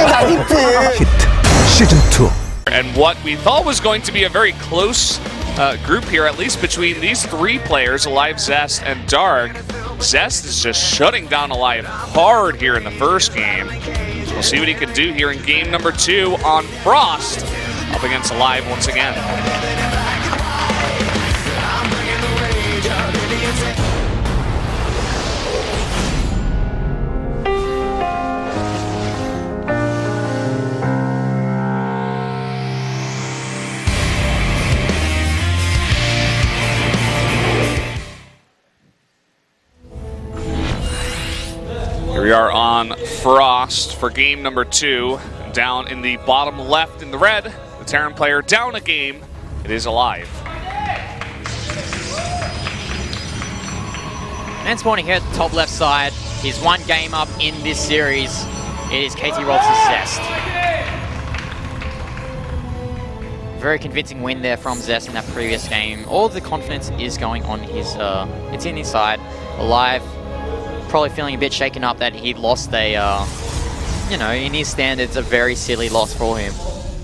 Hit Season 2. And what we thought was going to be a very close group here, at least between these three players, aLive, Zest, and Dark. Zest is just shutting down aLive hard here in the first game. We'll see what he can do here in game number 2 on Frost, up against aLive once again. Here we are on Frost for game number 2. Down in the bottom left in the red, the Terran player down a game. It is aLive. Man spawning here at the top left side. He's one game up in this series. It is KT Rolls' Zest. Very convincing win there from Zest in that previous game. All of the confidence is going on his, it's in his side. aLive probably feeling a bit shaken up that he lost a, you know, in his standards, a very silly loss for him.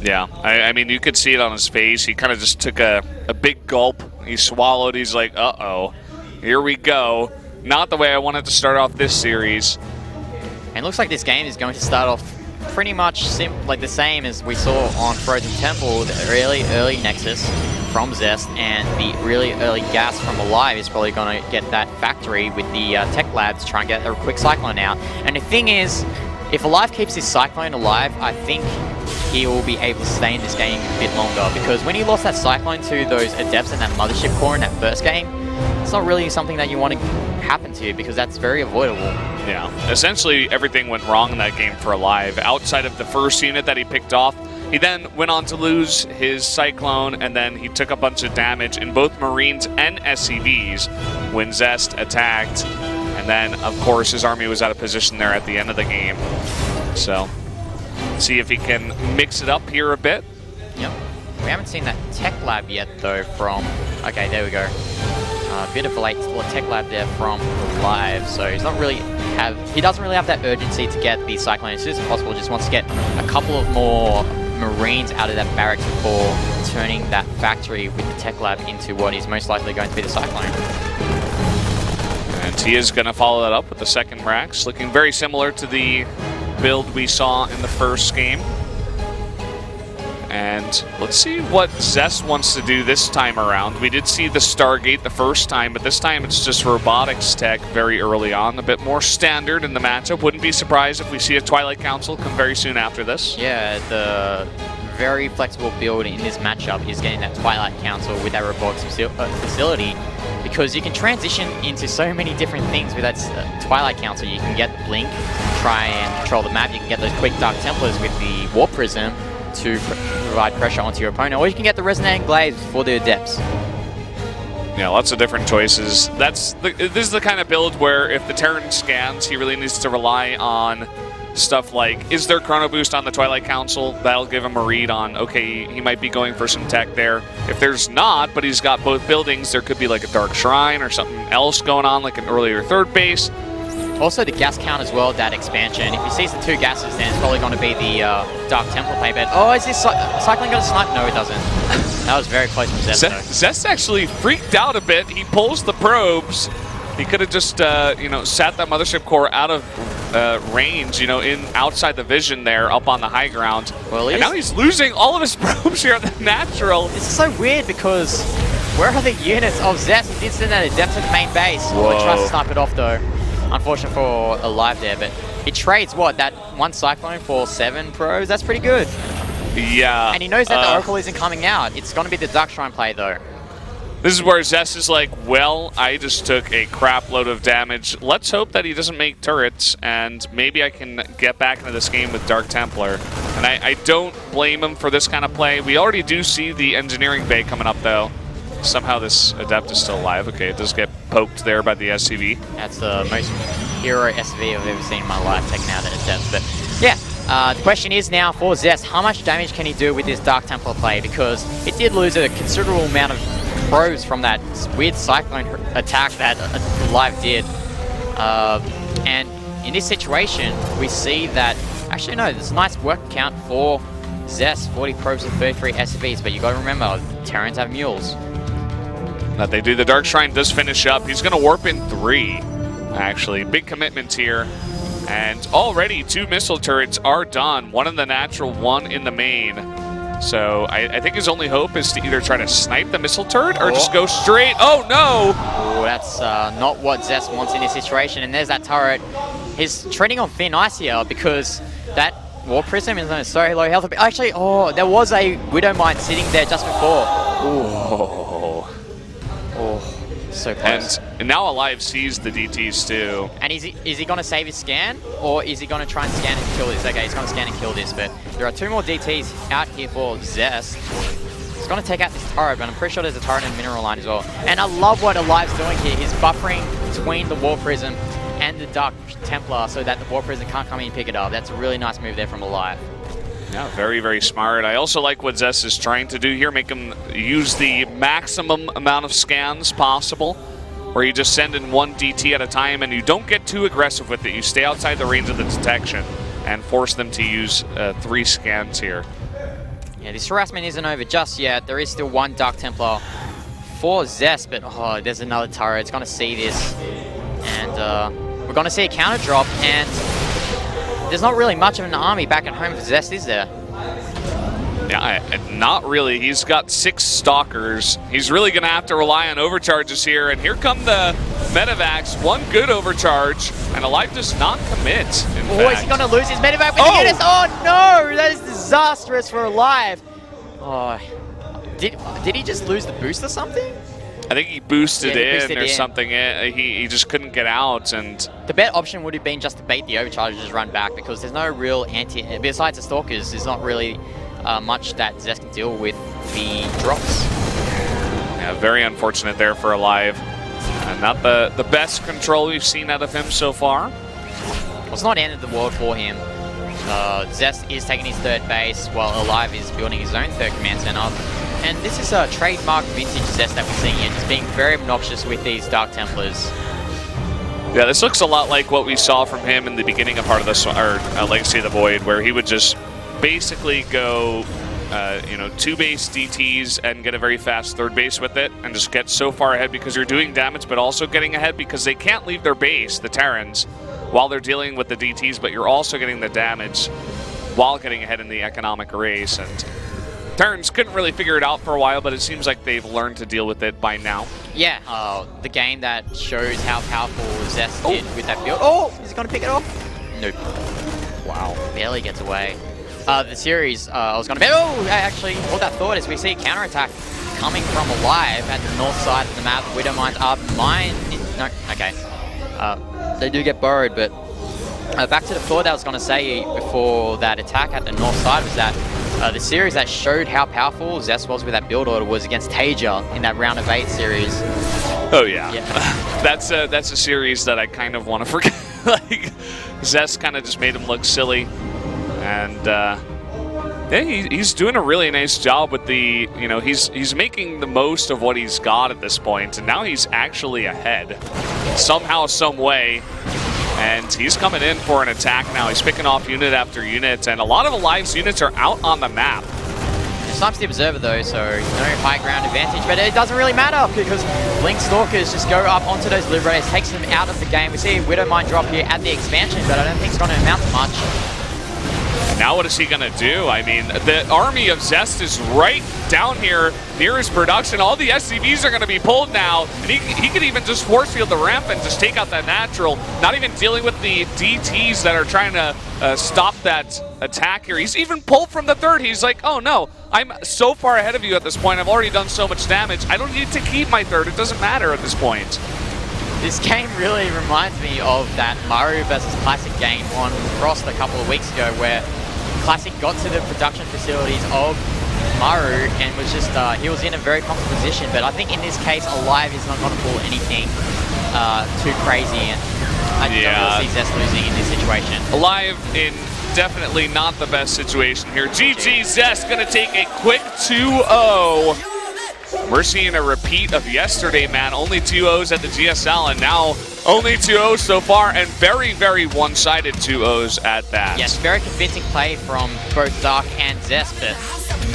Yeah, I mean, you could see it on his face. He kind of just took a big gulp. He swallowed. He's like, uh-oh, here we go. Not the way I wanted to start off this series. And it looks like this game is going to start off pretty much like the same as we saw on Frozen Temple, the really early Nexus from Zest, and the really early gas from aLive is probably going to get that factory with the tech lab to try and get a quick Cyclone out. And the thing is, if aLive keeps his Cyclone alive, I think he will be able to stay in this game a bit longer, because when he lost that Cyclone to those Adepts in that Mothership core in that first game, it's not really something that you want to happen to you, because that's very avoidable. Yeah, essentially everything went wrong in that game for aLive. Outside of the first unit that he picked off, he then went on to lose his Cyclone, and then he took a bunch of damage in both Marines and SCVs when Zest attacked. And then, of course, his army was out of position there at the end of the game. So, see if he can mix it up here a bit. Yep. We haven't seen that tech lab yet, though, from... Okay, there we go. A bit of a late tech lab there from aLive, so he's not really he doesn't really have that urgency to get the Cyclone as soon as possible. Just wants to get a couple of more Marines out of that barracks before turning that factory with the tech lab into what is most likely going to be the Cyclone. And he is going to follow that up with the second Rax, looking very similar to the build we saw in the first game. And let's see what Zest wants to do this time around. We did see the Stargate the first time, but this time it's just robotics tech very early on, a bit more standard in the matchup. Wouldn't be surprised if we see a Twilight Council come very soon after this. Yeah, the very flexible build in this matchup is getting that Twilight Council with that robotics facility, because you can transition into so many different things with that Twilight Council. You can get Blink, try and control the map. You can get those quick Dark Templars with the Warp Prism to provide pressure onto your opponent, or you can get the Resonating Glaives for the Adepts. Yeah, lots of different choices. This is the kind of build where if the Terran scans, he really needs to rely on stuff like, is there Chrono Boost on the Twilight Council? That'll give him a read on, okay, he might be going for some tech there. If there's not, but he's got both buildings, there could be like a Dark Shrine or something else going on, like an earlier third base. Also the gas count as well, that expansion. If he sees the two gases, then it's probably going to be the Dark Temple play bed. Oh, is this Cycling going to snipe? No, it doesn't. That was very close from Zest. Zest actually freaked out a bit. He pulls the probes. He could have just, you know, sat that Mothership core out of range, you know, outside the vision there, up on the high ground. Well, and now he's losing all of his probes here at the natural. This is so weird, because where are the units of Zest? He did send that Adept to the main base. Whoa. He tries to snipe it off, though. Unfortunate for aLive there, but he trades, what, that one Cyclone for 7 probes? That's pretty good. Yeah. And he knows that the Oracle isn't coming out. It's going to be the Dark Shrine play, though. This is where Zest is like, well, I just took a crap load of damage. Let's hope that he doesn't make turrets, and maybe I can get back into this game with Dark Templar. And I don't blame him for this kind of play. We already do see the Engineering Bay coming up, though. Somehow this Adept is still alive. Okay, it does get poked there by the SCV. That's the most hero SCV I've ever seen in my life, taken out an Adept. But yeah, the question is now for Zest, how much damage can he do with this Dark Templar play? Because it did lose a considerable amount of pros from that weird Cyclone attack that aLive did. And in this situation, we see that Actually, no, there's a nice work count for Zest, 40 probes and 33 SVs, but you gotta remember, Terrans have mules. That they do. The Dark Shrine does finish up. He's going to warp in 3, actually. Big commitment here. And already 2 missile turrets are done. 1 in the natural, 1 in the main. So I think his only hope is to either try to snipe the missile turret or just go straight. Oh, no! Oh, that's not what Zest wants in this situation. And there's that turret. He's treading on thin ice here because that War Prism is on so low health. Actually, oh, there was a Widow Mine sitting there just before. Ooh. Oh, so close. And now aLive sees the DTs too. And is he going to save his scan, or is he going to try and scan and kill this? Okay, he's going to scan and kill this, but there are 2 more DTs out here for Zest. He's going to take out this turret, but I'm pretty sure there's a turret in the mineral line as well. And I love what aLive's doing here. He's buffering between the War Prism and the Dark Templar so that the War Prism can't come in and pick it up. That's a really nice move there from aLive. Yeah, very, very smart. I also like what Zest is trying to do here, make him use the maximum amount of scans possible, where you just send in 1 DT at a time and you don't get too aggressive with it. You stay outside the range of the detection and force them to use 3 scans here. Yeah, this harassment isn't over just yet. There is still 1 Dark Templar for Zest, but oh, there's another turret. It's going to see this. And we're going to see a counter drop, and there's not really much of an army back at home for Zest, is there? Yeah, not really. He's got 6 Stalkers. He's really going to have to rely on overcharges here. And here come the Medivacs. 1 good overcharge, and aLive does not commit. Is he going to lose his Medivac with the units? Oh no, that is disastrous for aLive. Oh, did he just lose the boost or something? I think he boosted in or something. He just couldn't get out. And the better option would have been just to bait the overcharge and just run back, because there's no real besides the Stalkers, there's not really much that Zest can deal with the drops. Yeah, very unfortunate there for aLive. And not the best control we've seen out of him so far. Well, it's not the end of the world for him. Zest is taking his 3rd base, while aLive is building his own 3rd command center. And this is a trademark vintage Zest that we're seeing here, just being very obnoxious with these Dark Templars. Yeah, this looks a lot like what we saw from him in the beginning of Heart of the Legacy of the Void, where he would just basically go, 2 base DTs and get a very fast 3rd base with it, and just get so far ahead because you're doing damage, but also getting ahead because they can't leave their base, the Terrans, while they're dealing with the DTs, but you're also getting the damage while getting ahead in the economic race. And Terrans couldn't really figure it out for a while, but it seems like they've learned to deal with it by now. Yeah, the game that shows how powerful Zest did with that build. Oh, is he going to pick it off? Nope. Wow, barely gets away. The series, I was going to... Oh, actually, all that thought is we see a counterattack coming from aLive at the north side of the map. Widow Mines are mine... No, okay. They do get borrowed, but back to the thought I was going to say before that attack at the north side was that the series that showed how powerful Zest was with that build order was against Tager in that round of 8 series. Oh yeah. That's a series that I kind of want to forget. Like, Zest kind of just made him look silly, and yeah, he's doing a really nice job with the, he's making the most of what he's got at this point, and now he's actually ahead somehow, some way. And he's coming in for an attack now. He's picking off unit after unit, and a lot of aLive's units are out on the map. It snipes the Observer though, so no high ground advantage, but it doesn't really matter because Blink Stalkers just go up onto those Liberators, takes them out of the game. We see a Widow Mine drop here at the expansion, but I don't think it's going to amount to much. Now what is he going to do? I mean, the army of Zest is right down here near his production. All the SCVs are going to be pulled now, and he could even just force field the ramp and just take out that natural, not even dealing with the DTs that are trying to stop that attack here. He's even pulled from the 3rd. He's like, oh no, I'm so far ahead of you at this point. I've already done so much damage. I don't need to keep my 3rd. It doesn't matter at this point. This game really reminds me of that Maru versus Classic game on Frost a couple of weeks ago, where Classic got to the production facilities of Maru and was just, he was in a very comfortable position, but I think in this case, aLive is not going to pull anything too crazy, and I don't really see Zest losing in this situation. aLive in definitely not the best situation here. GG, Zest going to take a quick 2-0. We're seeing a repeat of yesterday, man. Only 2-0s at the GSL, and now Only 2-0 so far, and very, very one-sided 2-0s at that. Yes, very convincing play from both Dark and Zest, but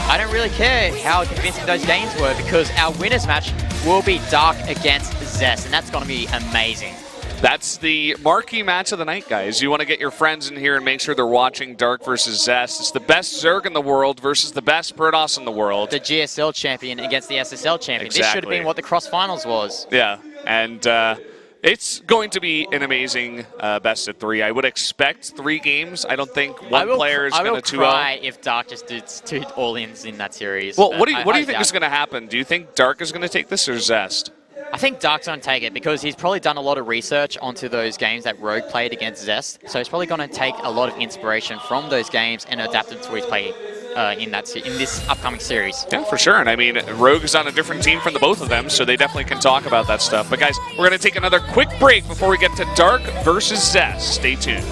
I don't really care how convincing those games were because our winners match will be Dark against Zest, and that's going to be amazing. That's the marquee match of the night, guys. You want to get your friends in here and make sure they're watching Dark versus Zest. It's the best Zerg in the world versus the best Protoss in the world. The GSL champion against the SSL champion. Exactly. This should have been what the cross finals was. Yeah, and it's going to be an amazing best of 3. I would expect 3 games. I don't think one player is going to 2-0. I will cry if Dark just did 2 all-ins in that series. Well, what do you think is going to happen? Do you think Dark is going to take this or Zest? I think Dark's going to take it because he's probably done a lot of research onto those games that Rogue played against Zest. So he's probably going to take a lot of inspiration from those games and adapt it to his play in this upcoming series. Yeah, for sure. And I mean, Rogue is on a different team from the both of them, so they definitely can talk about that stuff. But guys, we're going to take another quick break before we get to Dark versus Zest. Stay tuned.